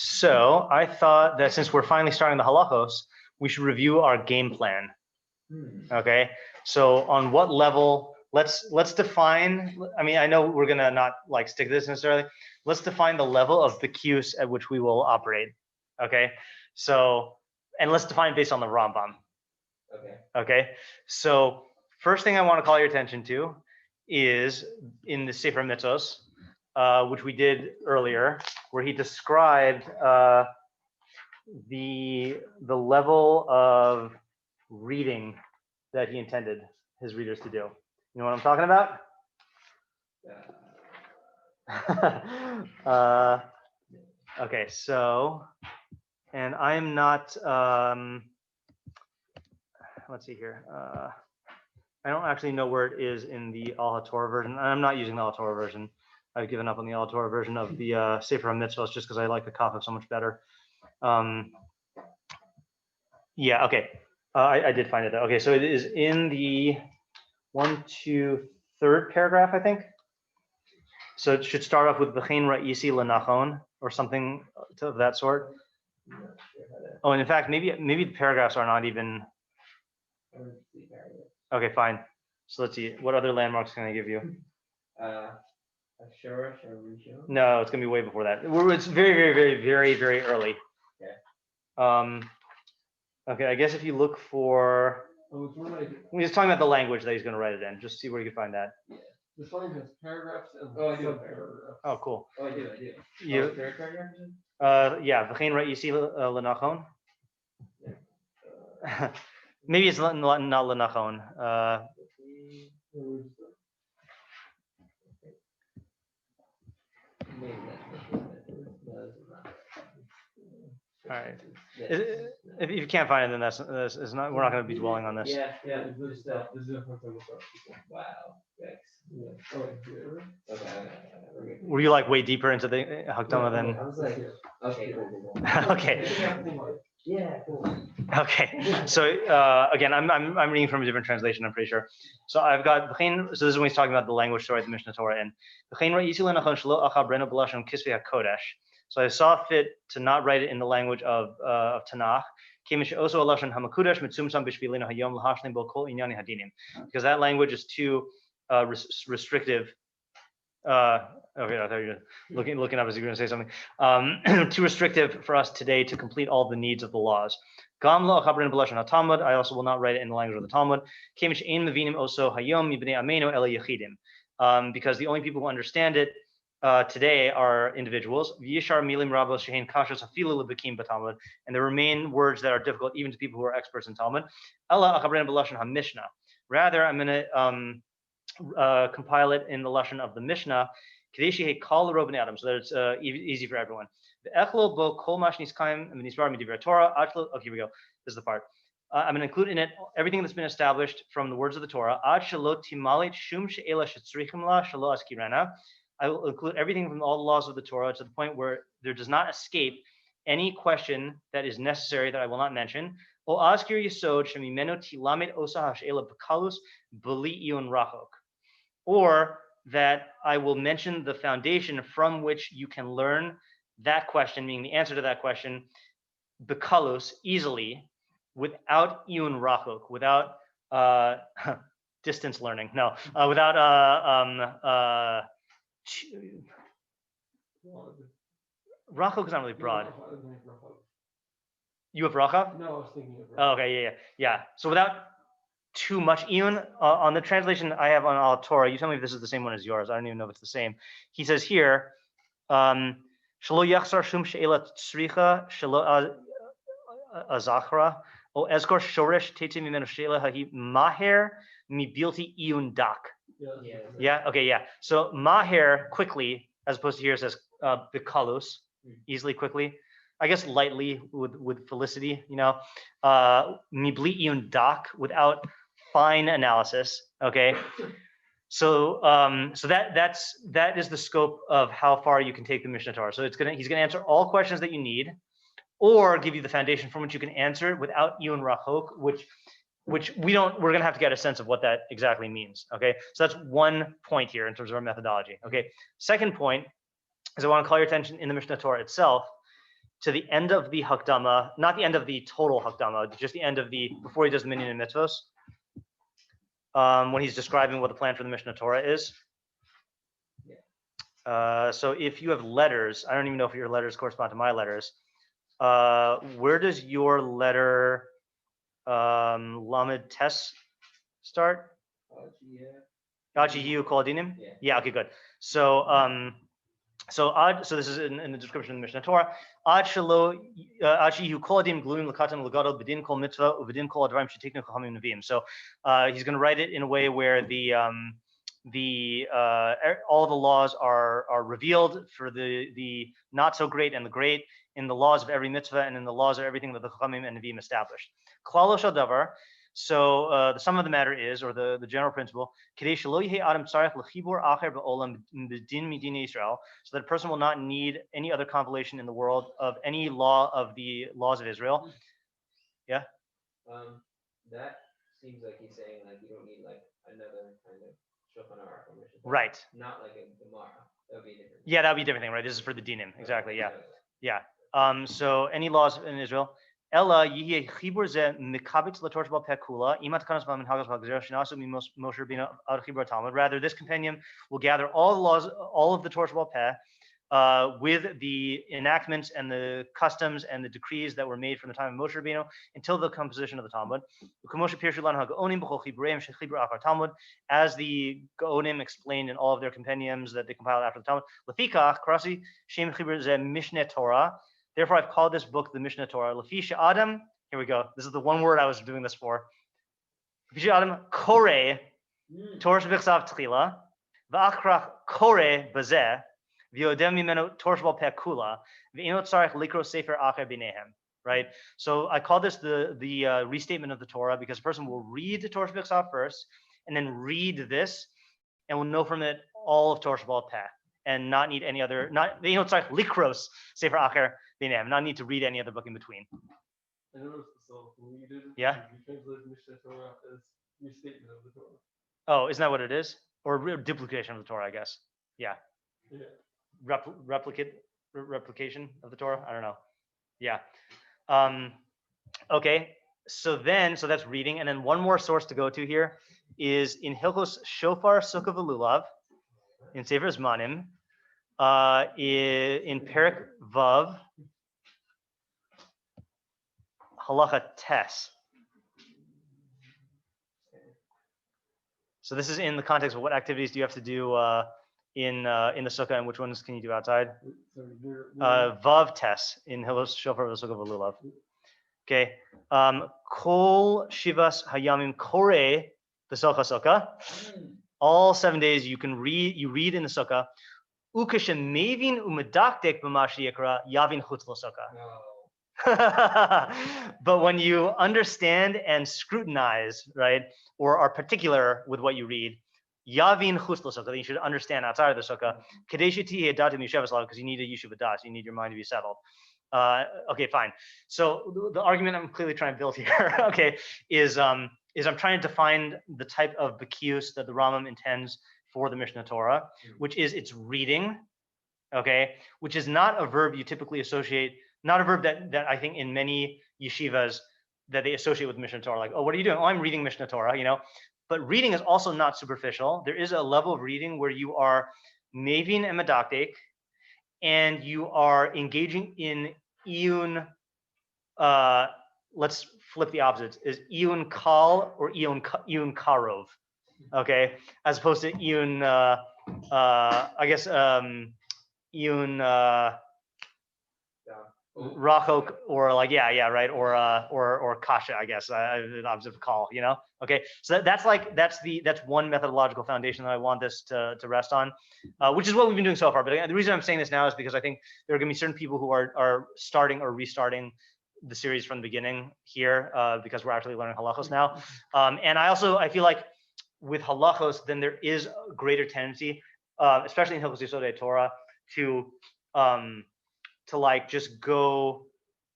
So I thought that since we're finally starting the halachos, we should review our game plan. Okay. So on what level? Let's define. I mean, I know we're gonna not like stick to this necessarily. Let's define the level of Bekius at which we will operate. Okay. So and let's define it based on the Rambam. Okay. Okay. So first thing I want to call your attention to is in the Sefer Mitzvos, which we did earlier, where he described the level of reading that he intended his readers to do. You know what I'm talking about? Okay, so, and I'm not, let's see here. I don't actually know where it is in the Torah version. I'm not using the Torah version. I've given up on the Torah version of the Sefer Mitzvahs just because I like the Kafif so much better. Yeah, okay. I did find it though. Okay, so it is in the 3rd paragraph, I think. So it should start off with V'chein ra'isi l'nachon or something of that sort. Oh, and in fact, maybe the paragraphs are not even. Okay, fine. So let's see. What other landmarks can I give you? No, it's gonna be way before that. It's very, very, very, very, very early. Okay. Okay, I guess if you look for. We're just talking about the language that he's going to write it in. Just see where you can find that. Yeah. This one has paragraphs and subparagraphs. Oh, cool. Oh, I do. You, third paragraph? Yeah. V'chein ra'isi l'nachon. Maybe it's not l'nachon. All right. If you can't find it, then that's not. We're not going to be dwelling on this. Yeah. Wow. Were you like way deeper into the Hakdama than? I was like, okay, cool. Okay. Yeah, cool. Okay. So again, I'm reading from a different translation. I'm pretty sure. So I've got. So this is when he's talking about the language to write the Mishneh Torah in. So I saw fit to not write it in the language of Tanakh, because that language is too restrictive. Okay, I thought you were looking up as you were going to say something. Too restrictive for us today to complete all the needs of the laws. I also will not write it in the language of the Talmud. Because the only people who understand it today are individuals, and there remain words that are difficult even to people who are experts in Talmud. Rather, I'm going to compile it in the lashon of the Mishnah, so that it's easy for everyone. Okay, here we go. This is the part. I'm going to include in it everything that's been established from the words of the Torah. I will include everything from all the laws of the Torah to the point where there does not escape any question that is necessary that I will not mention. Or that I will mention the foundation from which you can learn that question, meaning the answer to that question, bekalus, easily, without iyun rachok, without distance learning. No, without rachok is not really broad. You have rachok? No, I was thinking of. Oh, okay, yeah. So without too much iyun, on the translation I have on Torah, you tell me if this is the same one as yours. I don't even know if it's the same. He says here, shelo yachsar shum she'ela tzricha shelo azachra o ezkor shoresh tetzim mimenu she'ela hahi maher mibilti iyun dak. Yeah. Okay. Yeah. So maher, quickly, as opposed to here it says bikalos, easily, quickly. I guess lightly with felicity. Mibli iyun dak, without fine analysis. Okay. So that is the scope of how far you can take the Mishneh Torah. So he's gonna answer all questions that you need, or give you the foundation from which you can answer without iyun rachok, which we're gonna have to get a sense of what that exactly means. Okay. So that's one point here in terms of our methodology. Okay. Second point is I want to call your attention in the Mishneh Torah itself. to the end of the hakdama, not the end of the total hakdama, just the end of the before he does the minyan and mitzvos, when he's describing what the plan for the Mishneh Torah is. So if you have letters, I don't even know if your letters correspond to my letters. Where does your letter Lamed Tes start? Achiyu kol dinim? Yeah, okay, good. So so this is in the description of the Mishneh Torah. Ad shelo achiyu kol din gluim lakatam legadol bedin kol mitzvah uvedin kol advarim shetiknu chachamim neviim. So he's going to write it in a way where all the laws are revealed for the not so great and the great in the laws of every mitzvah and in the laws of everything that the chachamim and neviim established. Klalo shel davar. So the sum of the matter is, or the general principle, so that a person will not need any other compilation in the world of any law of the laws of Israel. Yeah. That seems like he's saying like you don't need like another kind of shulchan aruch or mishnah. Right. Not like a gemara. That would be different. Yeah, that would be a different thing, right? This is for the dinim, exactly. Yeah. Yeah. So any laws in Israel. Ella yihye chibur ze mikabitz latorch bal pekula imat kanas bal minhagos bal gzera shinasu mimos Moshe Rabbeinu ad chibur Talmud. Rather, this compendium will gather all the laws, all of the torch bal peh, with the enactments and the customs and the decrees that were made from the time of Moshe Rabbeinu until the composition of the Talmud. As the Gaonim explained in all of their compendiums that they compiled after the Talmud. Lefikach krasi shem chibur ze Mishneh Torah. Therefore, I've called this book the Mishneh Torah. Lefisha Adam, here we go. This is the one word I was doing this for. Lefisha Adam kore torsh b'chsav tchila v'achrach kore bazeh v'yodem mimenu torsh bal pekula v'inot tzarich likro sefer acher b'nehem. Right. So I call this the restatement of the Torah because a person will read the torsh b'chsav first and then read this and will know from it all of torsh bal peh and not need any other. Not v'inot tzarich likros sefer acher. Not need to read any other book in between. I noticed so when you did it, Yeah. you translated Mishneh Torah as restatement of the Torah. Oh, isn't that what it is? Or duplication of the Torah, I guess. Yeah. Yeah. Replication of the Torah? I don't know. Yeah. Okay. So that's reading. And then one more source to go to here is in Hilchos Shofar Sukkah V'Lulav in Sefer Zmanim. In Perek Vav, halacha tes. So this is in the context of what activities do you have to do in the sukkah and which ones can you do outside? Vav tes in Hilchos Shofar Sukkah V'Lulav. Okay. Kol shivas hayamim kore b'socha sukkah. All 7 days you read in the sukkah. Ukashem umedakdek b'mashiyakra yavin chutz l'sukkah. But when you understand and scrutinize, right, or are particular with what you read, yavin chutz l'sukkah, then you should understand outside of the sukkah. Kadesh tihye datim yishevas lav, because you need a yishuv das, you need your mind to be settled. Okay, fine. So the argument I'm clearly trying to build here, okay, is I'm trying to define the type of Bekius that the Rambam intends for the Mishneh Torah, which is its reading, okay, which is not a verb you typically associate, not a verb that I think in many yeshivas that they associate with Mishneh Torah, like, oh, what are you doing? Oh, I'm reading Mishneh Torah, you know. But reading is also not superficial. There is a level of reading where you are mavin and medakdek, and you are engaging in iyun. Let's flip the opposites. Is iyun kal or iyun karov? Okay, as opposed to iyun, I guess iyun rachok, or like right, or kasha, I guess, the opposite of call, you know. Okay, so that's one methodological foundation that I want this to rest on, which is what we've been doing so far. But the reason I'm saying this now is because I think there are going to be certain people who are starting or restarting the series from the beginning here, because we're actually learning halachos now, and I feel like with halachos, then there is a greater tendency, especially in Hilchos Yesodei Torah, to like just go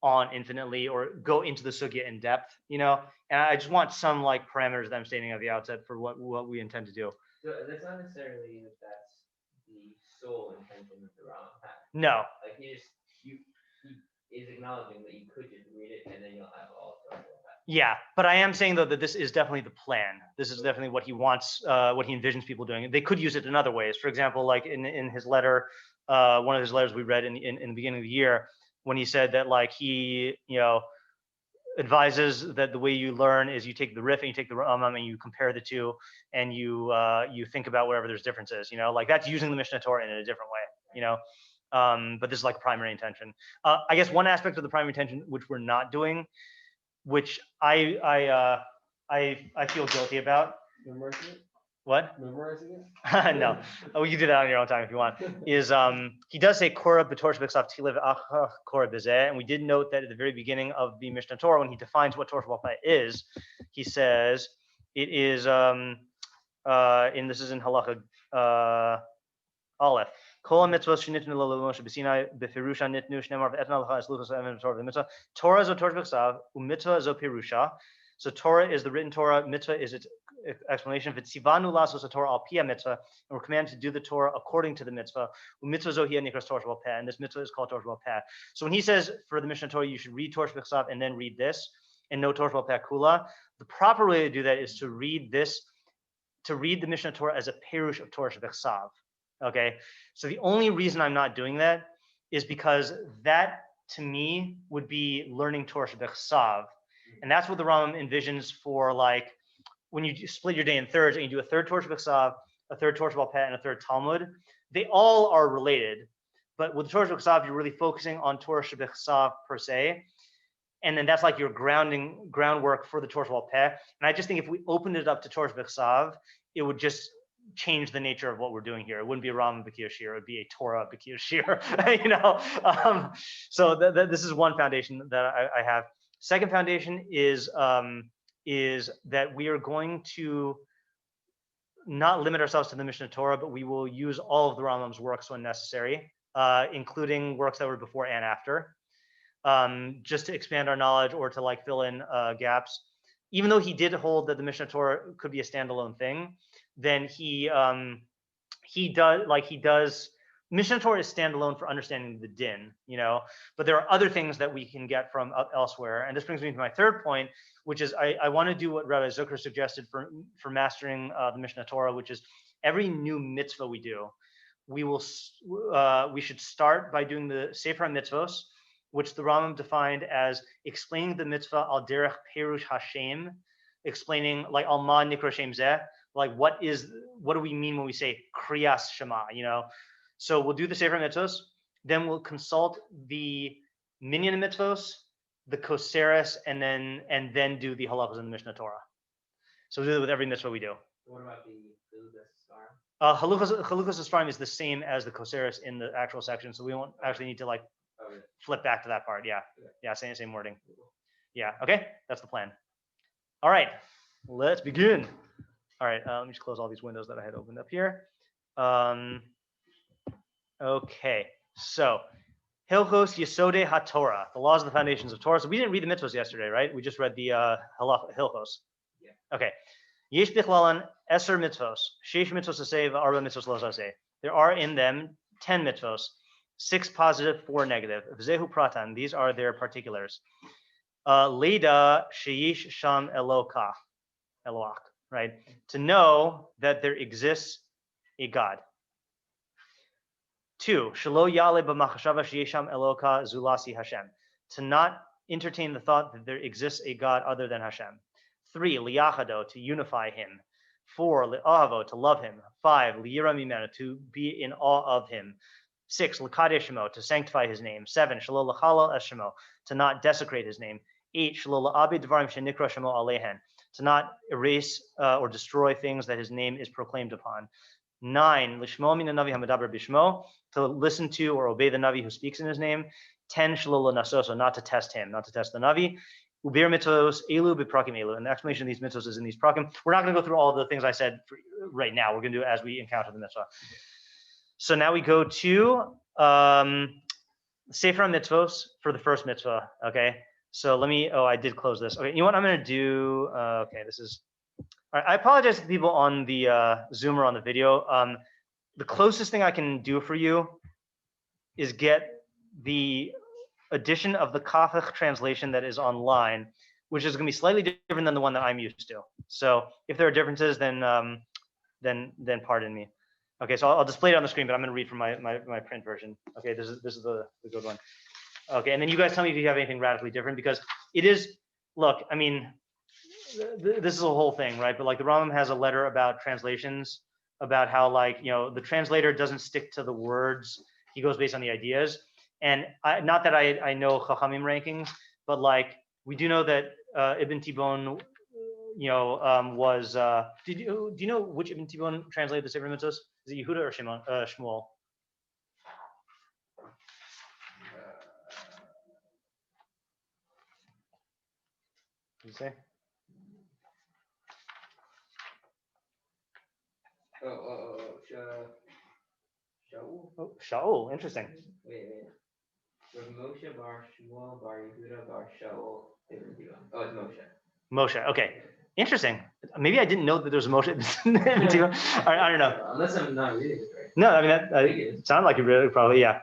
on infinitely or go into the sugya in depth, you know. And I just want some like parameters that I'm stating at the outset for what we intend to do. So that's not necessarily that's the sole intention of the Rambam. No. Like he is acknowledging that you could just read it and then you'll have all of that. Yeah, but I am saying though that this is definitely the plan. This is definitely what he wants, what he envisions people doing. They could use it in other ways. For example, like in his letter, one of his letters we read in the beginning of the year, when he said that like he, advises that the way you learn is you take the Rif and you take the Rambam and you compare the two and you think about wherever there's differences. Like that's using the Mishneh Torah in a different way. But this is like primary intention. I guess one aspect of the primary intention which we're not doing, which I feel guilty about. Memorizing it? What? Memorizing it? No. Oh, you can do that on your own time if you want. Is he does say Korah b'torah b'ksav tiliv Korah b'zeh, and we did note that at the very beginning of the Mishneh Torah, when he defines what Torah Shabbat is, he says it is and this is in halacha Aleph. Kol mitzvot shenitnu lo Moshe b'Sinai b'firusha nitnu shnemar v'etan halacha es luchos ha'emen Torah v'mitzvah. Torah zo Torah b'ksav u'mitzvah zo pirusha. So Torah is the written Torah, mitzvah is its explanation. V'tzivanu lasos Torah al pia mitzvah, and we're commanded to do the Torah according to the mitzvah. U'mitzvah zo hiya nikras Torah Shabbat peh, and this mitzvah is called Torah Shabbat peh. So when he says for the Mishneh Torah you should read Torah b'ksav and then read this, and no Torah Shabbat peh kula, the proper way to do that is to read this, to read the Mishneh Torah as a perush of Torah b'ksav. Okay, so the only reason I'm not doing that is because that to me would be learning Torah b'ksav. And that's what the Rambam envisions for, like, when you split your day in thirds and you do a third Torah b'ksav, a third Torah Shabbat peh, and a third Talmud. They all are related, but with the Torah b'ksav, you're really focusing on Torah b'ksav per se, and then that's like your groundwork for the Torah Shabbat peh. And I just think if we opened it up to Torah b'ksav, it would just change the nature of what we're doing here. It wouldn't be a Rambam Bekius shiur, it would be a Torah Bekius shiur. So this is one foundation that I have. Second foundation is that we are going to not limit ourselves to the Mishneh Torah, but we will use all of the Rambam's works when necessary, including works that were before and after, just to expand our knowledge or to like fill in gaps. Even though he did hold that the Mishneh Torah could be a standalone thing, then he does. Mishneh Torah is standalone for understanding the din, but there are other things that we can get from elsewhere. And this brings me to my third point, which is I want to do what Rabbi Zucker suggested for mastering the Mishneh Torah, which is every new mitzvah we do, we should start by doing the Sefer mitzvos, which the Rambam defined as explaining the mitzvah al derech perush Hashem, explaining like al ma nikra shem zeh, like what do we mean when we say kriyas shema, So we'll do the Sefer mitzvos, then we'll consult the Minyan mitzvos, the Koseres, and then do the halachos in the Mishneh Torah. So we'll do it with every mitzvah we do. What about the Hilchos Yesodei? Halachos Esfarim is the same as the Koseres in the actual section, so we won't actually need to like flip back to that part. Yeah, same wording. Yeah, okay, that's the plan. All right, let's begin. All right, let me just close all these windows that I had opened up here. Okay, so Hilchos Yesodei HaTorah, the laws of the foundations of Torah. So we didn't read the mitzvahs yesterday, right? We just read the Hilchos. Yeah. Okay. Yesh bichlalan eser mitzvos, sheish mitzvos aseh v'arba mitzvos lo aseh. There are in them 10 mitzvos, 6 positive, 4 negative. V'zehu pratan, these are their particulars. Leda sheish sham Eloach, right? To know that there exists a God. 2, shelo yale b'machashava sheyesham Eloka zulasi Hashem, to not entertain the thought that there exists a God other than Hashem. 3, liyachado, to unify Him. 4, le'ahavo, to love Him. 5, liyira mimenu, to be in awe of Him. 6, l'kadesh shemo, to sanctify His name. 7, shelo l'chalal es shemo, to not desecrate His name. 8, shelo la'abed dvarim shenikra shemo alehen, to not erase or destroy things that His name is proclaimed upon. 9, lishmo min hanavi hamadaber bishmo, to listen to or obey the Navi who speaks in His name. 10, shelo l'nasoso, not to test him, not to test the Navi. Ubir mitzvos elu b'prakim elu, and the explanation of these mitzvos is in these prakim. We're not going to go through all the things I said right now. We're going to do it as we encounter the mitzvah. So now we go to Sefer mitzvos for the first mitzvah. Okay, so let me. Oh, I did close this. Okay, you know what I'm going to do? Okay, this is. All right, I apologize to people on the Zoom or on the video. The closest thing I can do for you is get the edition of the Kathach translation that is online, which is going to be slightly different than the one that I'm used to. So if there are differences, then pardon me. Okay, so I'll display it on the screen, but I'm going to read from my print version. Okay, this is the good one. Okay, and then you guys tell me if you have anything radically different, because it is. Look, I mean, this is a whole thing, right? But like the Rambam has a letter about translations, about how like the translator doesn't stick to the words; he goes based on the ideas. And not that I know Chachamim rankings, but like we do know that Ibn Tibon, was. Do you know which Ibn Tibon translated the Sefer Mitzvos? Is it Yehuda or Shmuel? Did you say? Shaul. Oh, Shaul. Interesting. Wait. With Moshe bar Shmuel bar Yehuda bar Shaul. Oh, it's Moshe. Moshe. Okay. Interesting. Maybe I didn't know that there was a Moshe. I don't know. Unless I'm not reading it right. No, I mean it sounded like it really probably, yeah.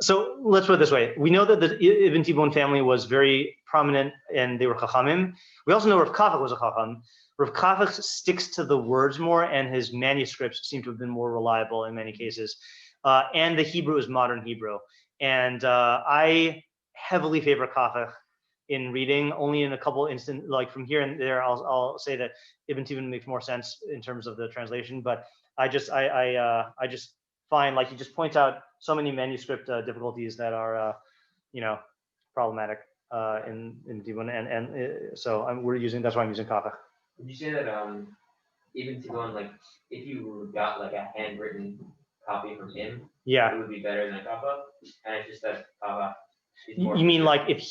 So let's put it this way: we know that the Ibn Tibon family was very prominent, and they were chachamim. We also know Rav Kafach was a chacham. Rav Kafach sticks to the words more, and his manuscripts seem to have been more reliable in many cases. And the Hebrew is modern Hebrew, and I heavily favor Kafach in reading. Only in a couple instances, like from here and there, I'll say that Ibn Tibon makes more sense in terms of the translation, but I just find like he just points out so many manuscript difficulties that are problematic in Tibon, and so that's why I'm using Kafach. Would you say that even Tibon, like if you got like a handwritten copy from him, it would be better than a Kafach, and it's just that Kafach. You mean like if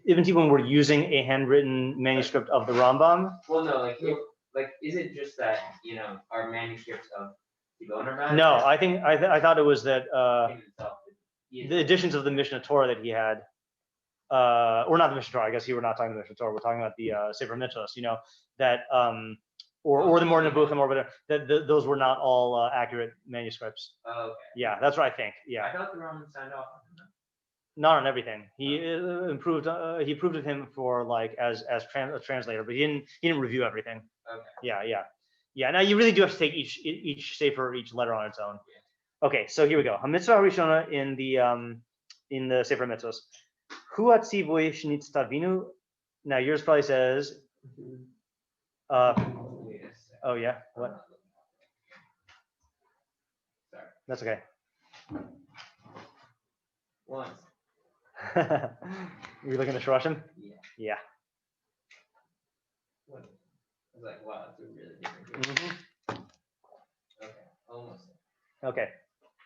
Ibn Tibon were using a handwritten manuscript of the Rambam? Well, no, like is it just that our manuscripts of Tibon are bad? No, I thought it was that the editions of the Mishneh Torah that he had, or not the Mishneh Torah. I guess we're not talking about the Mishneh Torah. We're talking about the Sefer Mitzvos. That or the more Nebuchim or whatever. That those were not all accurate manuscripts. Oh, okay. Yeah, that's what I think. Yeah. I thought the Roman signed off on that. Not on everything. He improved. He approved of him for like as a translator, but he didn't review everything. Okay. Yeah. Now you really do have to take each sefer, each letter on its own. Okay, so here we go. Hamitzvah Harishona in the Sefer Mitzvos. Hu hatzivui shenitztavinu. Now yours probably says. Oh yeah. What? Sorry. That's okay. Once. You're looking at Shorashim? Yeah. What? I was like, wow, that's a really different group. Okay, almost. Okay.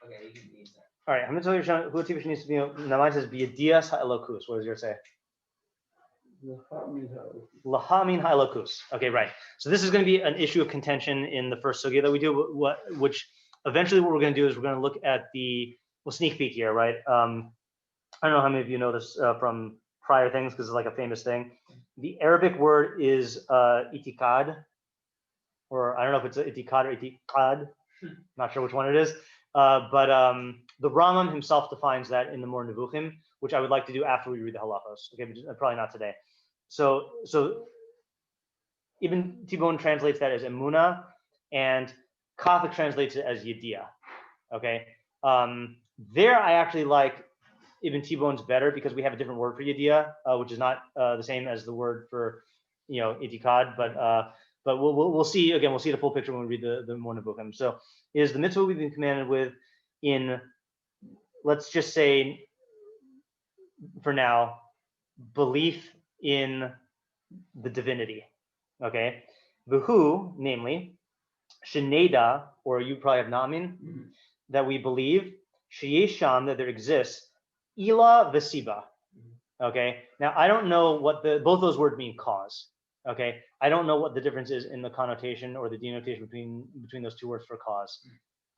Okay, you can use that. All right. Hamitzvah Harishona. Hu hatzivui shenitztavinu. Now mine says biyadias ha'elokus. What does yours say? Lahamin ha'elokus. Okay, right. So this is going to be an issue of contention in the first sugya that we do. Which eventually what we're going to do is we're going to look at we'll sneak peek here, right? I don't know how many of you know this from prior things because it's like a famous thing. The Arabic word is itikad, or I don't know if it's itikad or itikad. Not sure which one it is. But the Rambam himself defines that in the more Nevuchim, which I would like to do after we read the halachos. Okay, but probably not today. So Ibn Tibon translates that as emuna, and Kafach translates it as yediyah. Okay, there I actually like Ibn Tibon's better because we have a different word for yediyah, which is not the same as the word for itikad, but we'll see again. We'll see the full picture when we read the more Nevuchim. So is the mitzvah we've been commanded with in, let's just say for now, belief in the divinity. Okay, v'hu, namely, sheneda, or you probably have namin, that we believe sheyesham, that there exists ila v'siba. Okay, now I don't know what both those words mean cause. Okay, I don't know what the difference is in the connotation or the denotation between those two words for cause.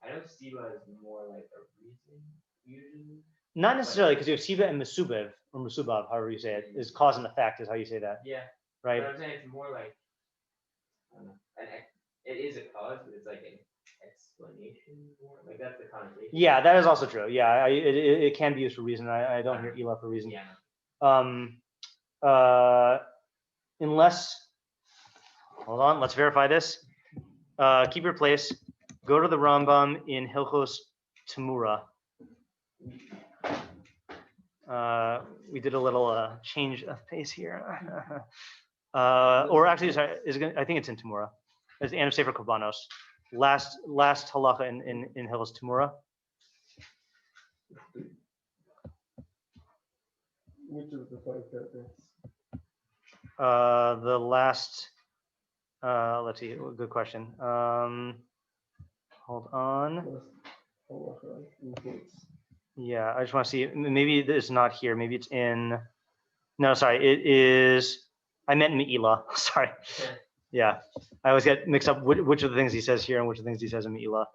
I know siba is more like a reason usually. Not necessarily, because you have siba and mesubev, or mesubav, however you say it, is cause and effect is how you say that. Yeah. Right. But I'm saying it's more like, I don't know, it is a cause, but it's like an explanation more. Like that's the connotation. Yeah, that is also true. Yeah, it can be used for reason. I don't hear Elah for reason. Yeah. Unless, hold on, let's verify this. Keep your place. Go to the Rambam in Hilchos Yesodei. We did a little change of pace here. Or actually, sorry, I think it's in Tamura. It's the end of Sefer Korbanos. Last halacha in Hilchos Yesodei. Which of the 5 paragraphs? The last. Let's see. Good question. Hold on. Yeah, I just want to see. Maybe it's not here. Maybe it's in. No, sorry. It is. I meant Me'ilah. Sorry. Yeah, I always get mixed up which of the things he says here and which of the things he says in Me'ilah.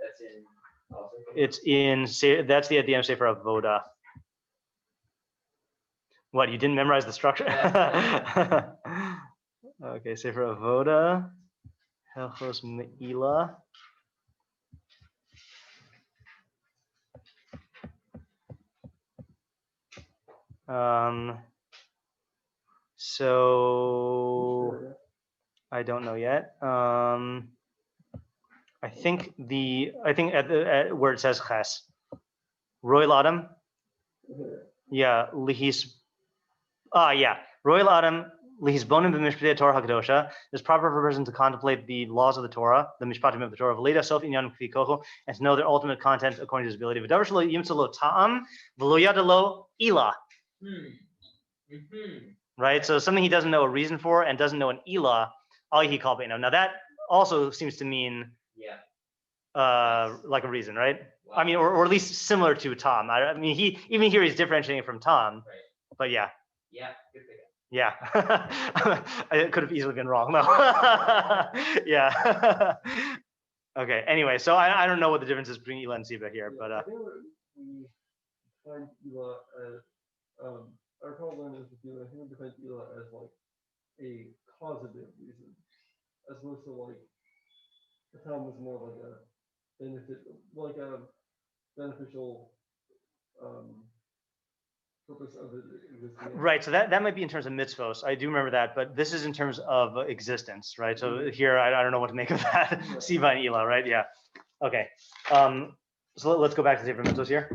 That's in. It's in. That's the at the end of Sefer Avoda. What, you didn't memorize the structure? Okay, Sefer Avoda, Hilchos Me'ilah. So I don't know yet. I think at where it says ches, Royal Adam. Yeah, lihis. Yeah, Royal Adam lihis bonim b'mishpatei Torah hakadosha. It's proper for a person to contemplate the laws of the Torah, the mishpatim of the Torah, v'leida sof inyan k'fi kocho, and to know their ultimate content according to his ability. V'davar shelo yimtza lo ta'am v'lo yada lo ilah. Right, so something he doesn't know a reason for and doesn't know an ilah, all he called beino. Now that also seems to mean like a reason, right? Wow. I mean, or at least similar to Tom. I mean, even here he's differentiating from Tom, right. But yeah. Yeah, good thing. Yeah, it could have easily been wrong though. Yeah. Okay. Anyway, so I don't know what the difference is between Ilah and Siba here, but I think we find Ilah as our problem is with Ilah. I think we define Ilah as like a causative reason, as opposed to like the Tom was more like a beneficial purpose of it existing. Right. So that might be in terms of mitzvos. I do remember that, but this is in terms of existence, right? So here I don't know what to make of that. Siva and Ilah, right? Yeah. Okay. So let's go back to Sefer mitzvos here.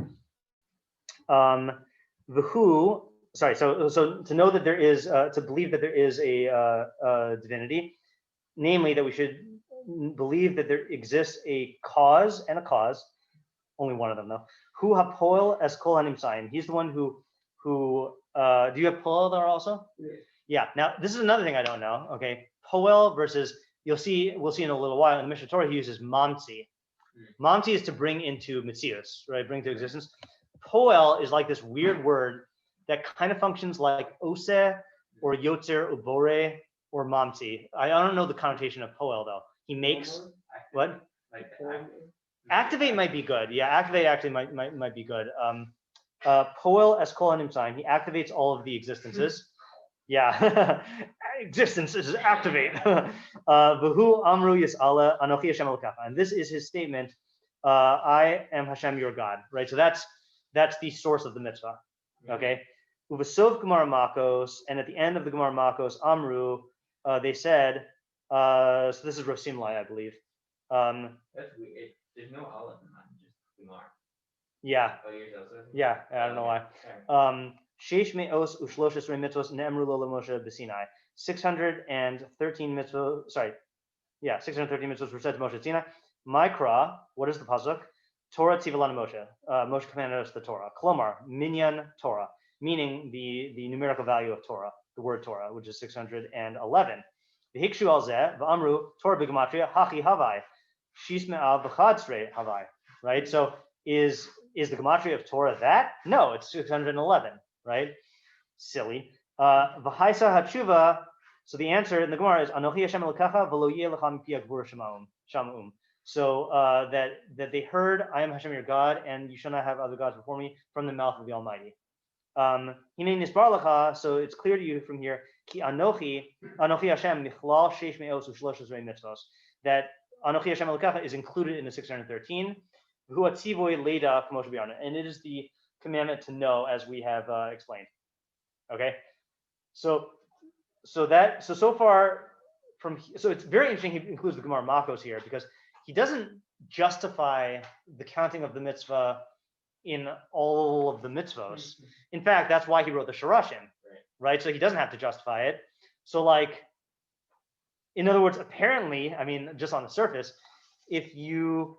The who. Sorry. So to know that there is to believe that there is a divinity, namely that we should believe that there exists a cause and a cause, only one of them though. Hu hapoel es kol hanimtzaim. He's the one who do you have poel there also? Yeah. Now this is another thing I don't know. Okay, poel versus we'll see in a little while in the Mishneh Torah he uses mamtzi. Mamtzi is to bring into mitzius, right? Bring to existence. Poel is like this weird word that kind of functions like ose or yotzer ubore or mamtzi. I don't know the connotation of poel though. He makes what? Like activate might be good. Yeah, activate actually might be good. Poel es kol hanimtzaim. He activates all of the existences. Yeah, existences activate. V'hu amru yis'ala Anochi Hashem Elokecha. And this is his statement. I am Hashem your God. Right. So that's the source of the mitzvah. Okay. Uvasov Gemara Makos, and at the end of the Gemara Makos, Amru, they said. So this is Rosimlai, I believe. That's weird. There's no aleph in mine, just Kumar. Yeah. Oh, yours also? Yeah, I don't know why. Sheish me'os u'shlosh esrei mitzvos ne'emru lo Moshe b'Sinai. 613 mitzvos. Sorry. Yeah, 613 mitzvos were said to Moshe at Sinai. Mikra. What is the pasuk? Torah tzivalan Moshe. Moshe commanded us the Torah. Klomar Minyan Torah, meaning the numerical value of Torah, the word Torah, which is 611. V'hikshu al zeh v'amru Torah b'gematria hachi havai shis me'al v'chadsrei havai. Right. So is the gematria of Torah that? No, it's 611. Right. Silly. V'haisa hatshuva. So the answer in the Gemara is Anochi Hashem Elokecha v'lo yeh lecha mipi chavurah shamaum. So that they heard, I am Hashem your God, and you shall not have other gods before me, from the mouth of the Almighty. Hinei nisbar lecha. So it's clear to you from here. Ki Anochi Hashem michlal sheish me'os u'shlosh esrei mitzvos. That Anochi Hashem Elokecha is included in the 613. Hu atzivoy leida k'moshe b'yarna, and it is the commandment to know, as we have explained. Okay, so far it's very interesting. He includes the Gemara Makos here because he doesn't justify the counting of the mitzvah in all of the mitzvos. In fact, that's why he wrote the Shirashim, right? So he doesn't have to justify it. So like, in other words, apparently, I mean, just on the surface, even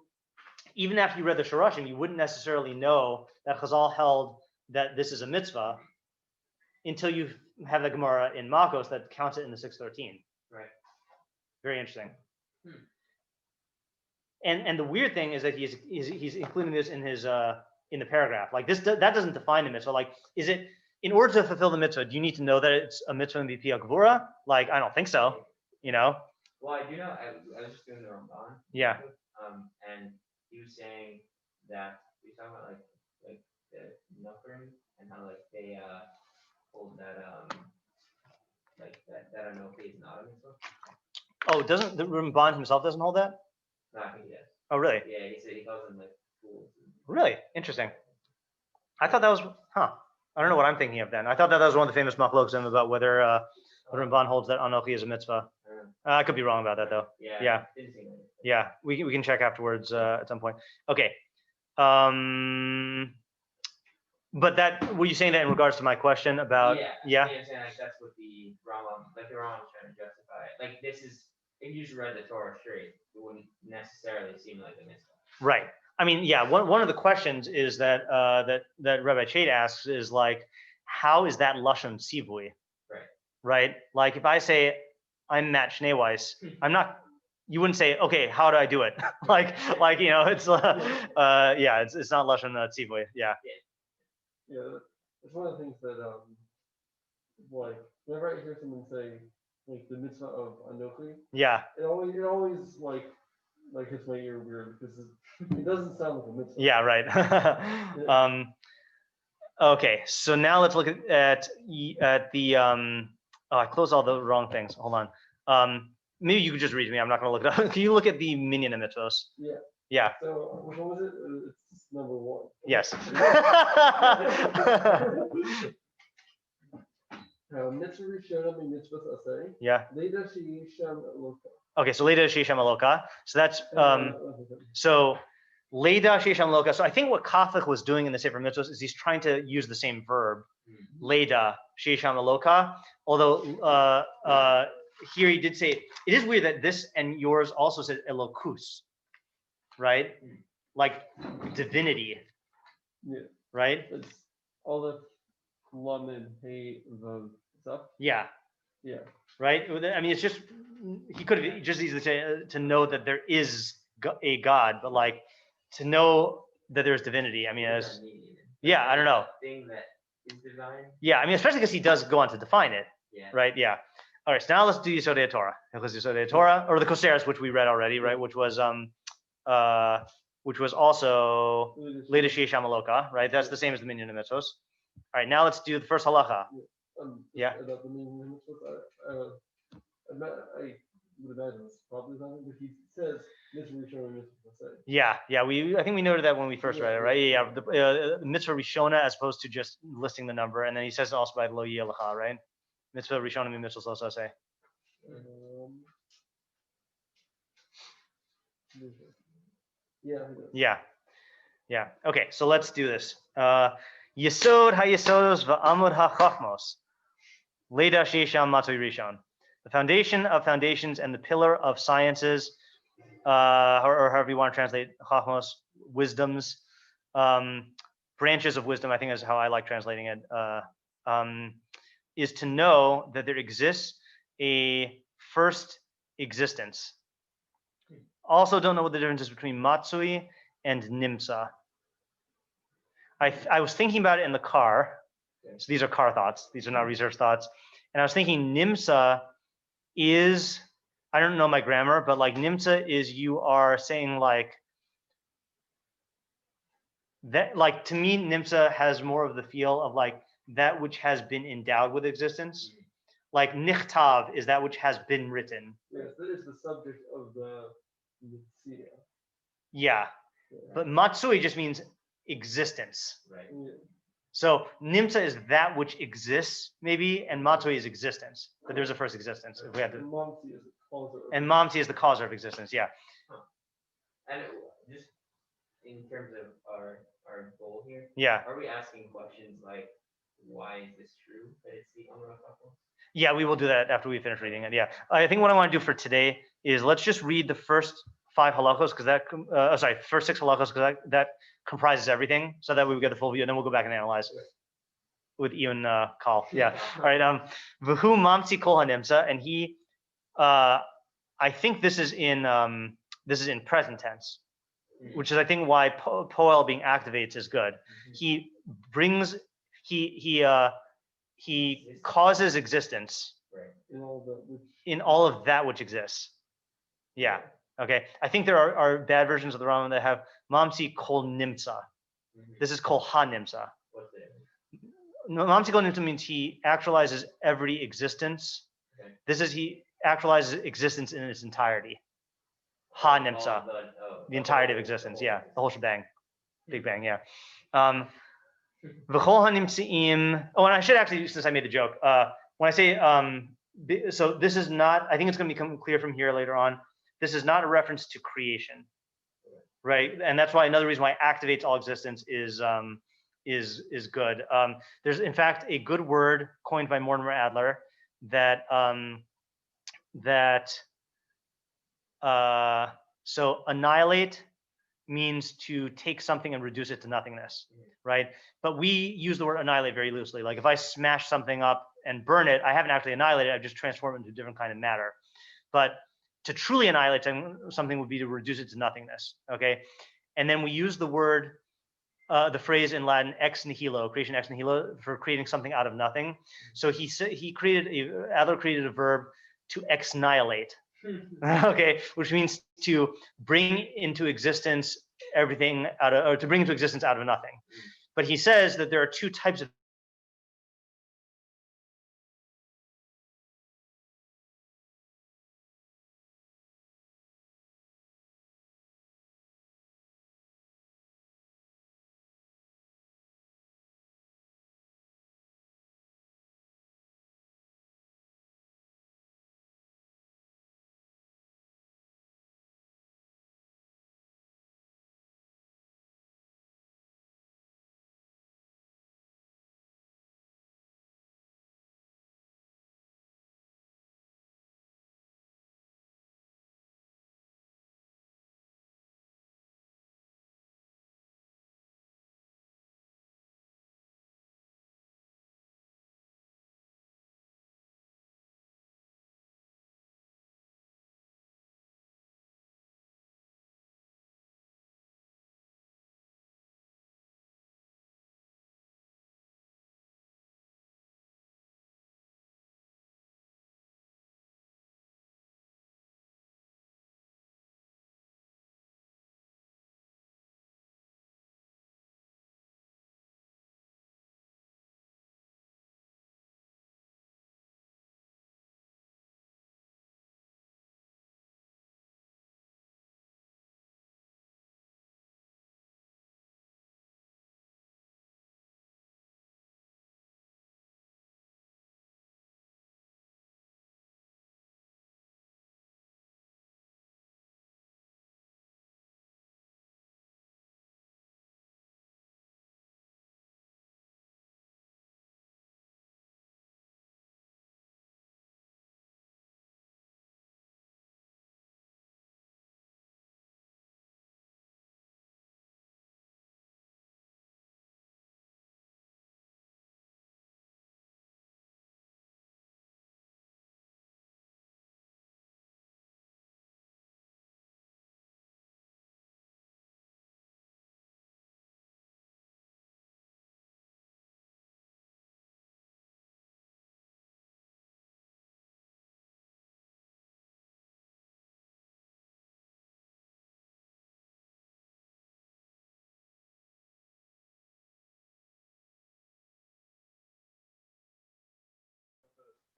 after you read the Shirashim, you wouldn't necessarily know that Chazal held that this is a mitzvah until you have the Gemara in Makos that counts it in the 613. Right. Very interesting. And the weird thing is that he's including this in his in the paragraph. Like this, that doesn't define the mitzvah. Like, is it in order to fulfill the mitzvah? Do you need to know that it's a mitzvah in BP chavurah? Like, I don't think so. You know. Well, I do know. I was just doing the Rambam. Yeah. And he was saying that we talking about like the Nuffering and how like they hold that like that Anochi is not a mitzvah. Oh, doesn't the Ramban himself doesn't hold that? No, I think he does. Oh, really? Yeah, he said he calls them like fools. Really interesting. I thought that was I don't know what I'm thinking of then. I thought that was one of the famous machlokim about whether the Ramban holds that Anochi is a mitzvah. I could be wrong about that though. Yeah. Yeah. We can check afterwards at some point. Okay. But that were you saying that in regards to my question about Yeah, I'm saying like that's what the Rambam was trying to justify it. Like this is if you just read the Torah straight, it wouldn't necessarily seem like a mitzvah. Right. I mean, yeah. One of the questions is that that Rabbi Chait asks is like, how is that lashon tzivui? Right. Like if I say I'm Matt Schneeweiss, I'm not. You wouldn't say, okay, how do I do it? like you know, it's yeah, it's not lashon tzivui. Yeah. Yeah, it's one of the things that like whenever I hear someone say like the mitzvah of Anochi, yeah, it always like hits my ear weird because it doesn't sound like a mitzvah. Yeah, right. Okay, so now let's look at the oh, I closed all the wrong things. Hold on. Maybe you could just read me. I'm not going to look it up. Can you look at the Minyan mitzvos? Yeah. Yeah. So what was it? It's number 1. Yes. Mitzvah Rishona mi mitzvah ta'ase. Yeah. Leida she'yisham aloka. Okay, so Leida she'yisham aloka. So that's so Leida she'yisham aloka. So I think what Kafich was doing in the Sefer mitzvos is he's trying to use the same verb, Leida she'yisham aloka. Although here he did say it is weird that this and yours also said elokus, right? Like divinity. Yeah. Right? It's all the lamed hey vav stuff. Yeah. Yeah. Right? I mean, it's just he could have just easily said to know that there is a God, but like to know that there's divinity. I mean, as yeah, I don't know. Thing that is divine. Yeah, I mean, especially because he does go on to define it. Yeah. Right? Yeah. All right. So now let's do Yesodei Torah. Hilchos Yesodei Torah, or the Koseres, which we read already, right? Which was also Leida she'yisham aloka, right? That's the same as the Minyan mitzvos. All right, now let's do the first halacha. Yeah. About the Minyan mitzvos, I would imagine it's probably something, but he says mitzvah rishona mitzvah ta'ase. Yeah. I think we noted that when we first read it, right? Yeah. The mitzvah rishona as opposed to just listing the number, and then he says it also by lo yeh lecha, right? Mitzvah rishona mi mitzvah ta'ase. Yeah. Okay, so let's do this. Yesod hayesodos va'amud hachachmos. Leida she'yisham matzui rishon. The foundation of foundations and the pillar of sciences, or however you want to translate chachmos, wisdoms, branches of wisdom, I think is how I like translating it, is to know that there exists a first existence. Also don't know what the difference is between matsui and nimsa. I was thinking about it in the car. So these are car thoughts. These are not research thoughts. And I was thinking nimsa is, I don't know my grammar, but like nimsa is you are saying like, that, like to me, nimsa has more of the feel of like that which has been endowed with existence. Like nichtav is that which has been written. Yes, that is the subject of the mitzvah. Yeah. But matsui just means existence. Right. Yeah. So nimtza is that which exists, maybe, and matzoi is existence. But there's a first existence. If we had to, And Momsi is a causer. and mamti is the causer of existence. Yeah. And just in terms of our goal here, Yeah. are we asking questions like, why is this true that it's the Amra couple? Yeah, we will do that after we finish reading it. Yeah. I think what I want to do for today is let's just read the first 5 halachos because that, first 6 halachos because that comprises everything, so that we get the full view, and then we'll go back and analyze with Ian Kal. Yeah. All right. V'hu mamtzi kol hanimtza, and he, I think this is in present tense, which is I think why poel being activates is good. He brings he causes existence Right. In all of that which exists. Yeah. Okay. I think there are bad versions of the Rambam that have mamtzi kol nimtza. This is kol ha nimtza. What's it? Mamtzi kol nimtza means he actualizes every existence. Okay. This is he actualizes existence in its entirety. Ha nimtza, the entirety of existence. Yeah, the whole shebang, big bang. Yeah. V'chol hanimtziim. Oh, and I should actually, since I made the joke, when I say so this is not. I think it's going to become clear from here later on. This is not a reference to creation, right? And that's why another reason why activates all existence is good. There's in fact a good word coined by Mortimer Adler that so annihilate means to take something and reduce it to nothingness, right? But we use the word annihilate very loosely. Like if I smash something up and burn it, I haven't actually annihilated it, I've just transformed it into a different kind of matter. But to truly annihilate something would be to reduce it to nothingness, okay? And then we use the word, the phrase in Latin, ex nihilo, creation ex nihilo, for creating something out of nothing. So Adler created a verb to ex-nihilate, okay, which means to bring into existence everything or to bring into existence out of nothing. But he says that there are 2 types of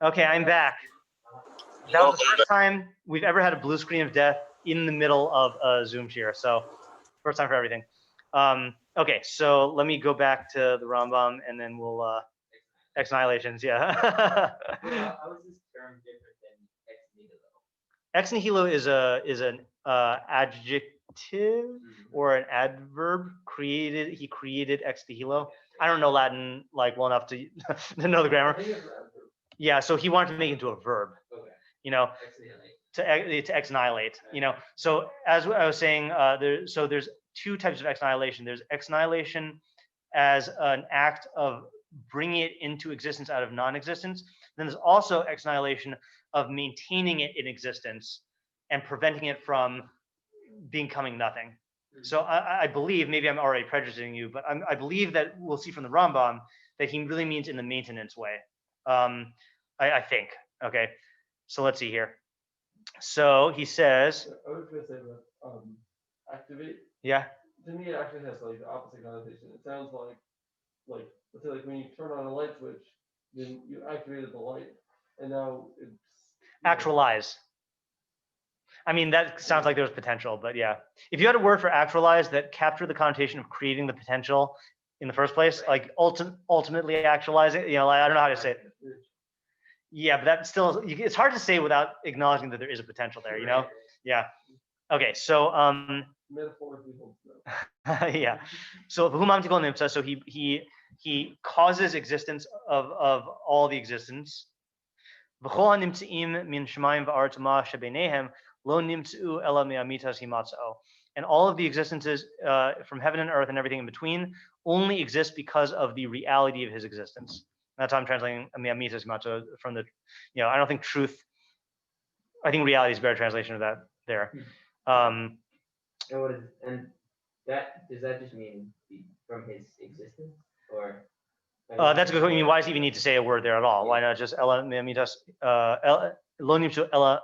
Okay, I'm back. That was the first time we've ever had a blue screen of death in the middle of a Zoom share. So first time for everything. Okay, so let me go back to the Rambam and then we'll ex-annihilations. Yeah. How is this term different than ex nihilo? Ex nihilo is an adjective or an adverb created. He created ex nihilo. I don't know Latin like well enough to to know the I grammar. think it's an adverb. Yeah, so he wanted to make it into a verb. Okay. You know, Ex nihilate. to ex-annihilate. You know, so as I was saying, there's two types of ex-annihilation. There's ex-annihilation as an act of bringing it into existence out of non-existence. Then there's also ex-annihilation of maintaining it in existence and preventing it from becoming nothing. So I believe, maybe I'm already prejudicing you, but I believe that we'll see from the Rambam that he really means in the maintenance way. I think. Okay, so let's see here. So he says, I was gonna say that activate. yeah, To me, it actually has like the opposite connotation. It sounds like let's say like when you turn on a light switch, then you activated the light, and now it's actualize. I mean, that sounds like there's potential, but yeah. If you had a word for actualize that captured the connotation of creating the potential in the first place, like ultimately actualizing, you know, like, I don't know how to say it. Yeah, but that still, it's hard to say without acknowledging that there is a potential there, you know? Yeah. Okay, so metaphorically holds no. yeah. So so he causes existence of all the existence. V'chol hanimtzeim min shemayim v'aretz u'ma shebenehem lo nimtzeu ela me'amitas himatzao. And all of the existences from heaven and earth and everything in between only exist because of the reality of his existence. That's how I'm translating me'amitas himatzao from the, you know, I don't think truth. I think reality is a better translation of that there. And what is and that does that just mean from his existence or? That's a good question. I mean, why does he even need to say a word there at all? Why not just ela me'amitas lo nimtzeu ela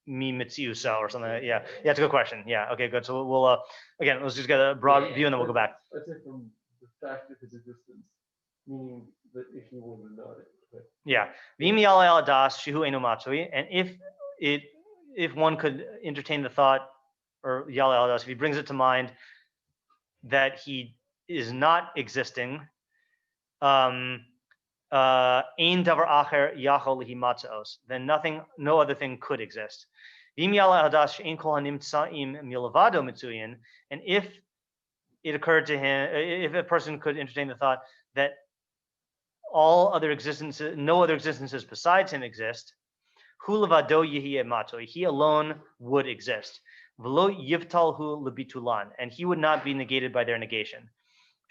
mi mitziusa or something? Yeah, yeah, it's a good question. Yeah, okay, good. So we'll again, let's just get a broad view and then we'll go back. I'd say from the fact of his existence, meaning that if he were to know it. But Yeah, v'im yale al das shehu enu matzui, and if one could entertain the thought, or yale al das, if he brings it to mind that he is not existing, ein davar acher yachol lihimatzaos, then nothing, no other thing could exist. V'im yale al das she'ein kol hanimtzaim milavado mitzuyin, and if it occurred to him, if a person could entertain the thought that all other existences, no other existences besides him exist, hu levado yehi matoi, he alone would exist. V'lo yivtal hu lebitulan, and he would not be negated by their negation.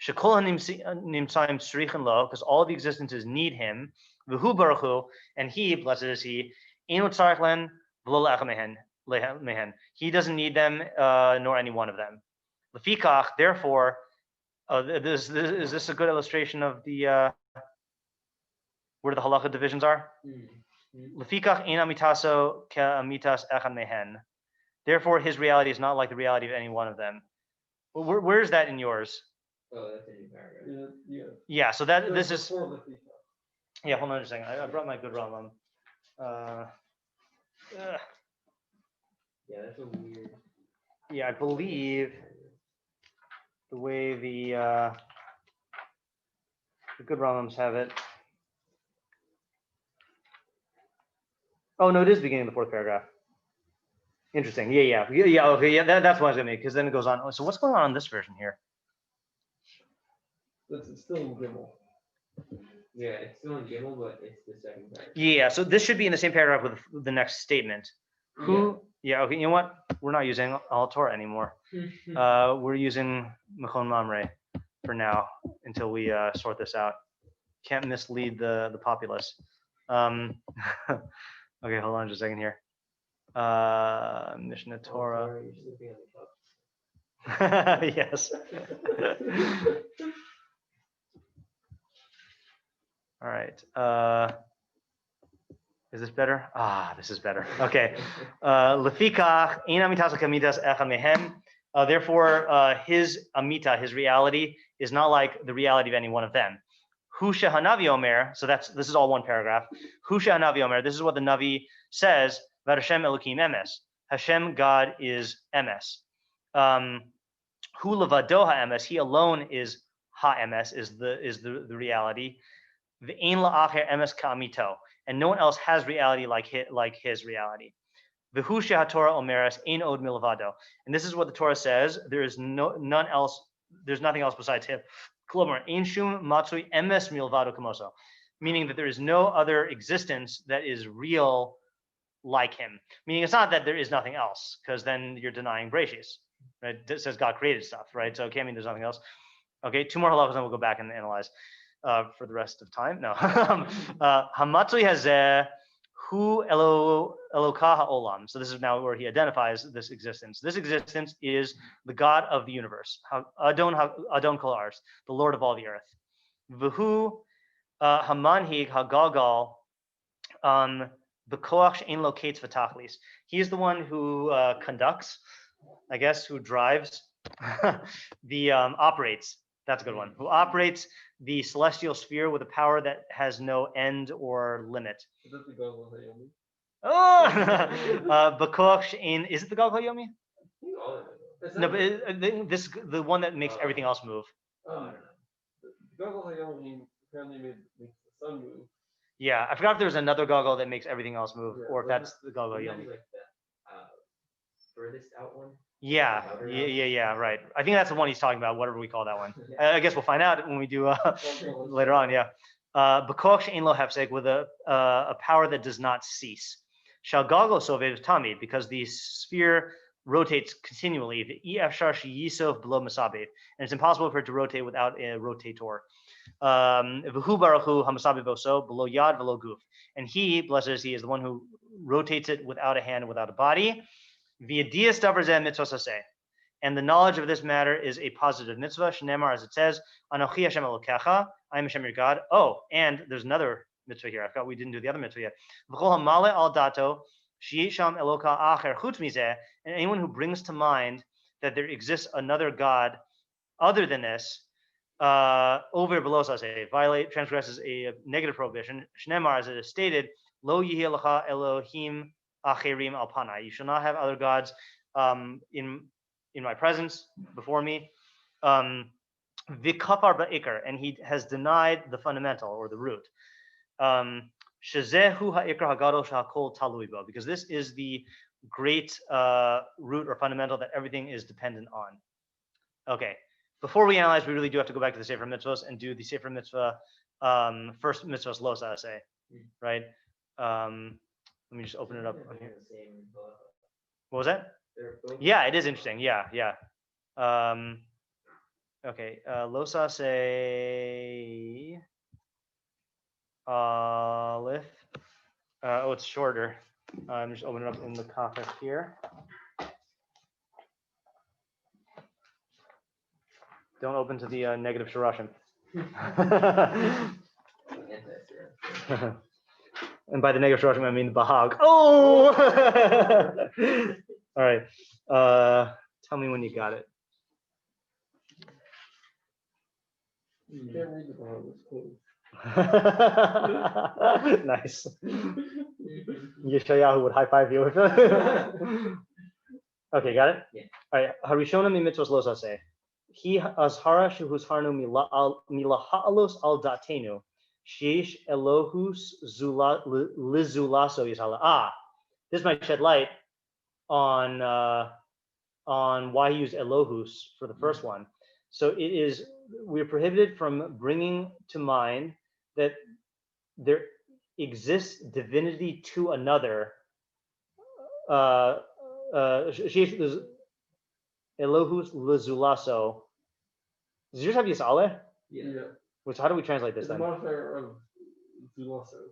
Shekol nimtzaim tzrichen lo, because all the existences need him. V'hu baruch hu, and he, blessed is he, eno tzarich len v'lo le'ach mehen. He doesn't need them, nor any one of them. Lefikach, therefore, is this a good illustration of the where the halacha divisions are? Lefikach ein amitaso ke'amitas echad mehen. Therefore, his reality is not like the reality of any one of them. Where is that in yours? Oh, that's a new paragraph. Yeah. So that this is. before the Fika. Yeah. Hold on a second. I brought my good Rambam. Yeah, that's a weird. Yeah, I believe the way the good Rambams have it. Oh no, it is beginning of the fourth paragraph. Interesting. Yeah. Okay. Yeah, that's what I was gonna make, because then it goes on. So what's going on in this version here? It's still in Gimel. Yeah, it's still in Gimel, but it's the second paragraph. Yeah. So this should be in the same paragraph with the next statement. Who? Yeah. Okay. You know what? We're not using Al Torah anymore. We're using Mechon Mamre for now until we sort this out. Can't mislead the populace. Okay, hold on just a second here. Mishneh Torah. Sorry, you're sleeping on the couch. Yes. All right. Is this better? This is better. Okay. Lefikach ein amitas kamitas echad mehem. Therefore, his amita, his reality, is not like the reality of any one of them. Hu shehanavi omer. So this is all one paragraph. Hu shehanavi omer. This is what the Navi says. Hashem Elokim emes. Hashem, God, is emes. Hu levado ha'emes, he alone is ha'emes, is the reality. V'ein la'acher emes ka'amito, and no one else has reality like his reality. V'hu she'haTorah omeres ein od milvado, and this is what the Torah says: there is none else. There's nothing else besides him. Klomer ein shum matzui emes milvado kamoso, meaning that there is no other existence that is real like him. Meaning it's not that there is nothing else, because then you're denying Bereshis, right? It says God created stuff, right? So it can't mean there's nothing else. Okay, 2 more halachos, and we'll go back and analyze for the rest of time. No. Hamatzui hazeh hu eloka ha'olam. So this is now where he identifies this existence. This existence is the God of the universe. Adon kol haaretz, the Lord of all the earth. V'hu hamanhig hagalgal b'koach she'ein lo kates v'tachlis. He is the one who conducts, I guess, who drives, operates. That's a good one. Who operates the celestial sphere with a power that has no end or limit. Is that the Gogol Hayomi? Oh, b'koach she'ein. Is it the Gog HaYomi? No, but the one that makes everything else move. The Gogol Hayomi apparently makes the sun move. Yeah, I forgot if there's another goggle that makes everything else move, or if that's the Gog Maybe HaYomi. like the furthest out one. Yeah, right. I think that's the one he's talking about, whatever we call that one. I guess we'll find out when we do later on, yeah. B'koach she'ein lo hefsek, with a power that does not cease. Shal galgal sovev tamid, because the sphere rotates continually. The efshar she'yisov below masabev, and it's impossible for it to rotate without a rotator. V'hu baruch hu hamasabev oso below yad v'lo guf, and he, blessed is he, is the one who rotates it without a hand and without a body. V'yedias davar zeh mitzvah saseh, and the knowledge of this matter is a positive mitzvah. Shneimar, as it says, Anochi Hashem Elokecha, I am Hashem your God. Oh, and there's another mitzvah here. I forgot we didn't do the other mitzvah yet. V'chol hamale al dato she'yisham Eloka acher chutz mizeh, and anyone who brings to mind that there exists another God other than this, over below saseh, transgresses a negative prohibition. Shneimar, as it is stated, Lo yihi lecha Elohim acherim al panai. You shall not have other gods in my presence, before me. V'kafar ba'ikar, and he has denied the fundamental or the root. Shezehu ha'ikar hagadol shehakol talui bo, because this is the great root or fundamental that everything is dependent on. Okay, before we analyze, we really do have to go back to the Sefer Mitzvahs and do the Sefer Mitzvah first Mitzvahs lo ta'aseh, right? Let me just open it up on here. What was that? Yeah, it is interesting. Yeah. Okay, lo ta'aseh aleph. Oh, it's shorter. I'm just opening it up in the context here. Don't open to the negative shirashim. And by the negative shirashim, I mean the bahag. Oh! All right. Tell me when you got it. You can't read the Bible, it's closed. Nice. Yeshayahu would high five you. Okay, got it? Yeah. All right. Harishona mi mitzvos lo ta'aseh. He azhara shehus harnu mila ha'alos al datenu. Sheish Elohus lizulaso yishala. This might shed light on why he used Elohus for the first one. So we're prohibited from bringing to mind that there exists divinity to another. Elohus lizulaso. Does yours have Yisale? Yeah. Which, how do we translate this It's a then? modifier of Zulaso.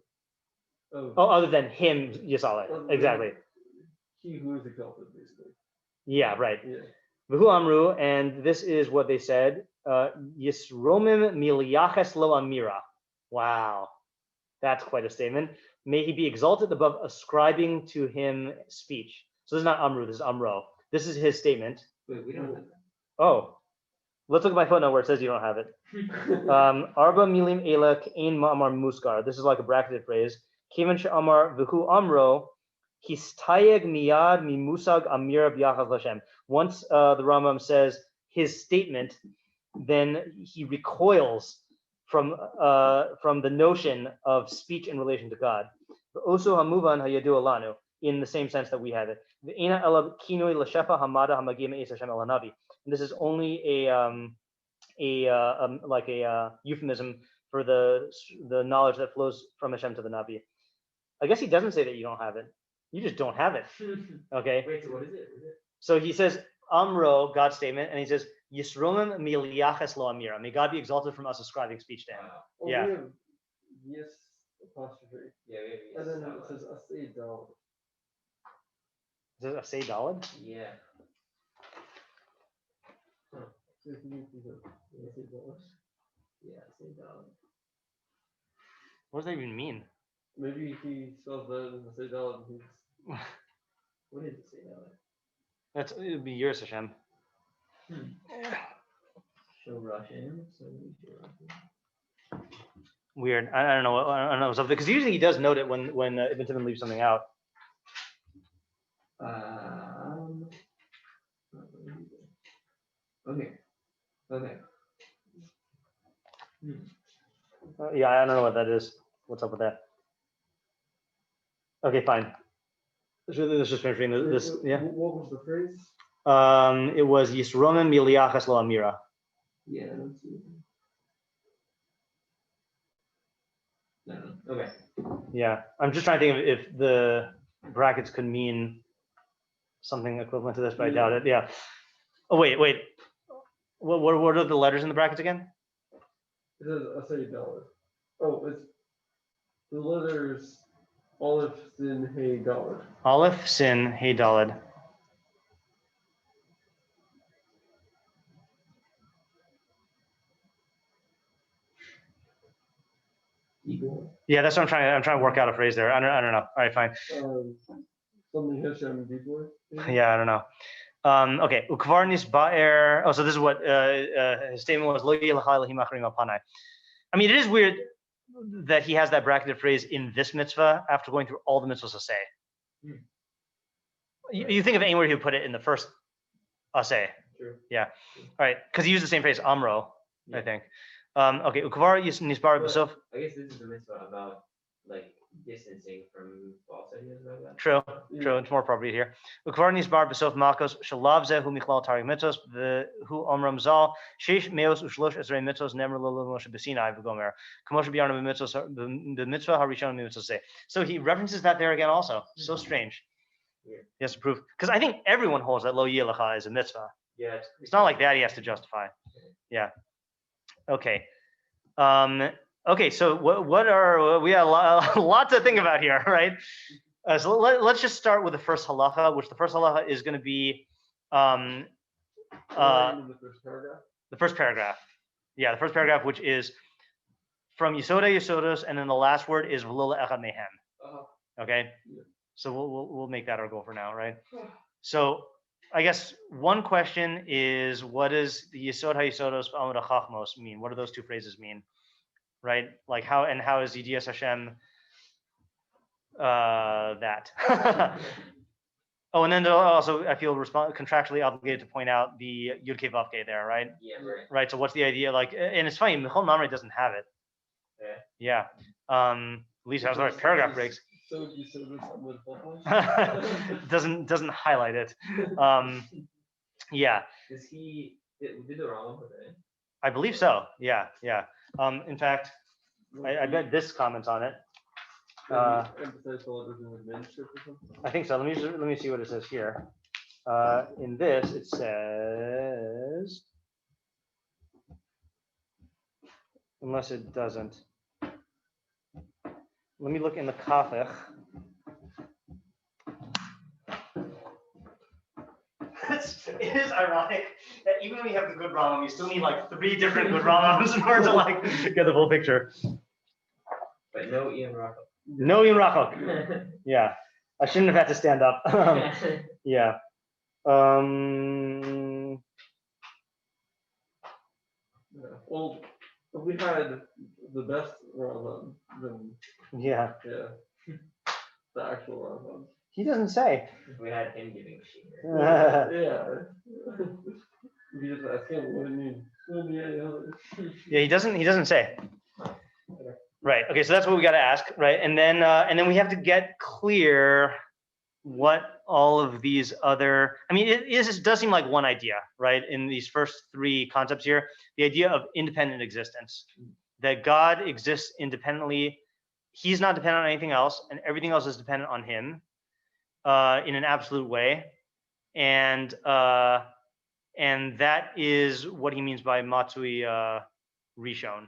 Oh, other than him, Yisale. Exactly. He who is exalted, basically. Yeah, right. Yeah. V'hu amru, and this is what they said. Yisromim miliyaches lo amira. Wow, that's quite a statement. May he be exalted above ascribing to him speech. So this is not amru, this is amro. This is his statement. Wait, we don't have that. Oh, let's look at my footnote where it says you don't have it. Arba milim ela ein ma'amar muskar. This is like a bracketed phrase. Kivan she'amar v'hu amro histayeg miyad mimusag amir b'yachas l'Hashem. Once the Rambam says his statement, then he recoils from the notion of speech in relation to God. Also hamuvan hayadu alanu, in the same sense that we have it. And this is only a euphemism for the knowledge that flows from Hashem to the Nabi. I guess he doesn't say that you don't have it. You just don't have it. Okay. Wait, so what is it? So he says Amro, God's statement, and he says Yisromim miliaches lo amira. May God be exalted from us ascribing speech to him. Oh, Yeah. we have yes apostrophe. Yeah, And then it says asay dal. Is it a say dalad? Yeah. So if you need to do asay dal. Yeah, say dog. What does that even mean? Maybe he spells that in asay dal and he's What is it say dog? It would be yours, Hashem. Show Russian. So we show Russian. Weird. I don't know. I don't know something because usually he does note it when Ibn Timon leaves something out. Okay. Okay. Yeah, I don't know what that is. What's up with that? Okay, fine. Let's just finish reading this. Yeah. What was the phrase? It was Yisromen miliachas lo amira. Yeah, I don't see it. No. Okay. Yeah, I'm just trying to think of if the brackets could mean something equivalent to this, but I doubt it. Yeah. Oh wait. What are the letters in the brackets again? It says asay dal. Oh, it's the letters Aleph, Sin, Hey, Daled. Aleph, Sin, Hey, Daled. Eagle. Yeah, that's what I'm trying to work out a phrase there. I don't know. All right, fine. Something Hashem Dibor. Yeah, I don't know. Okay. Ukvarnis ba'er. Oh, so this is what his statement was. Lo yilachai lahim achrim al panai. I mean, it is weird that he has that bracketed phrase in this mitzvah after going through all the mitzvahs to say. You think of anywhere he would put it in the first asay. True. Yeah. All right. Because he used the same phrase, amro, Yeah. I think. Okay. Ukvar nisbar b'sof. I guess this is the mitzvah about like distancing from false ideas like that. True. It's more appropriate here. Ukvar nisbar b'sof makos shalav zeh hu michlal tarig mitzvos hu omram zal sheish meos ushlosh esrei mitzvos nemer lo moshe b'sinai v'gomer k'moshe b'yarnu b'mitzvos b'mitzvah harishon b'mitzvos say. So he references that there again also. So strange. Yeah. He has to prove because I think everyone holds that lo yilacha is a mitzvah. Yeah. It's not like that he has to justify. Yeah. Okay. Okay. So what are we have a lot to think about here, right? So let's just start with the first halacha, which the first halacha is going to be The first paragraph. the first paragraph. Yeah, the first paragraph, which is from Yesodei Yesodos, and then the last word is v'lo le'echad mehem. Okay. Yeah. So we'll make that our goal for now, right? So I guess one question is, what does the Yesod HaYesodos V'amud HaChachmos mean? What do those two phrases mean, right? Like how is Yedias Hashem that? Oh, and then also I feel contractually obligated to point out the Yud Kei Vav Kei there, right? Yeah, right. Right. So what's the idea? Like, and it's funny, Michal Mamre doesn't have it. Yeah. Yeah. At least has the right paragraph breaks. So you said this with Buffalo? doesn't highlight it. Yeah, Did the Rambam put that in? I believe so. Yeah. In fact, I bet this comments on it. Emphasize the letters in the manuscript or something? I think so. Let me see what it says here. In this, it says, unless it doesn't. Let me look in the Kafech. It is ironic that even when you have the good Rambam, you still need like 3 different good Rambams in order to like get the full picture. But no Ian Rocco. No Ian Rachok. Yeah, I shouldn't have had to stand up. Yeah. Well, we had the best Rambam than Yeah. the actual Rambam. He doesn't say. We had him giving shiur. Yeah. You just ask him what it means. Yeah, he doesn't say. Right. Okay. So that's what we got to ask, right? And then we have to get clear what all of these other. I mean, it does seem like one idea, right? In these first three concepts here, the idea of independent existence, that God exists independently. He's not dependent on anything else, and everything else is dependent on him in an absolute way, and that is what he means by matsui rishon.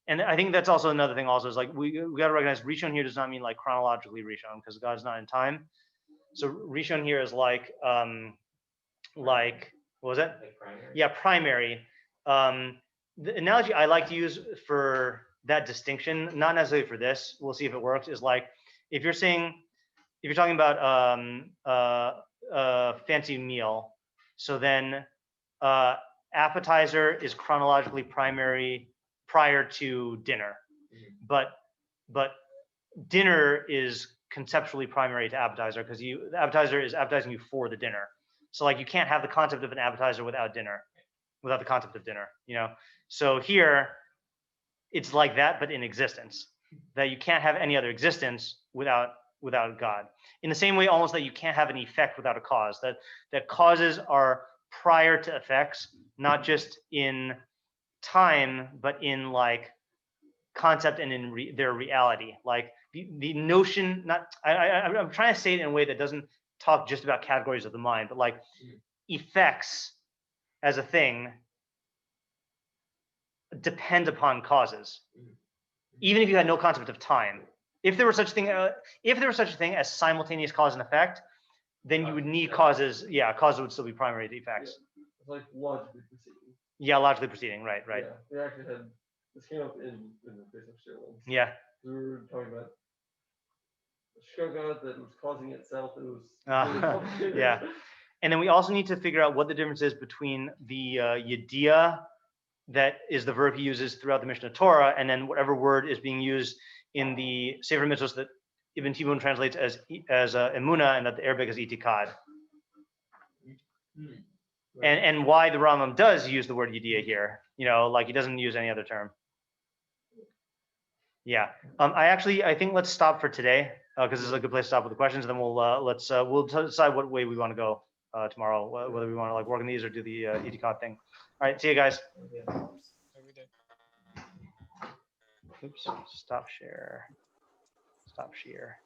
And I think that's also another thing. Also, is like we got to recognize rishon here does not mean like chronologically rishon, because God's not in time. So rishon here is like what was it? Like primary. Yeah, primary. The analogy I like to use for that distinction, not necessarily for this, we'll see if it works, is like if you're talking about fancy meal, so then appetizer is chronologically primary prior to dinner, but dinner is conceptually primary to appetizer, because the appetizer is appetizing you for the dinner. So like you can't have the concept of an appetizer without dinner, without the concept of dinner, you know? So here it's like that, but in existence, that you can't have any other existence without God. In the same way almost that you can't have an effect without a cause, that causes are prior to effects, not just in time, but in like concept and in their reality. Like the notion, I'm trying to say it in a way that doesn't talk just about categories of the mind, but like effects as a thing depend upon causes, even if you had no concept of time. If there were such a thing as simultaneous cause and effect, then you would need causes. Yeah, causes would still be primary to effects. Yeah. It's like logically proceeding. Yeah, logically proceeding. Right. Yeah, we actually had this came up in the base of shiur once. Yeah. We were talking about the shiur god that was causing itself. It was yeah. And then we also need to figure out what the difference is between the yediyah, that is the verb he uses throughout the Mishneh Torah, and then whatever word is being used in the Sefer Mitzvos that Ibn Tibun translates as emuna, and that the Arabic is itikad. And why the Rambam does use the word yediyah here, you know, like he doesn't use any other term. Yeah. I think let's stop for today, because this is a good place to stop with the questions. And then we'll decide what way we want to go tomorrow, whether we want to like work on these or do the itikad thing. All right. See you guys. Every day. Oops. Stop share. Stop share.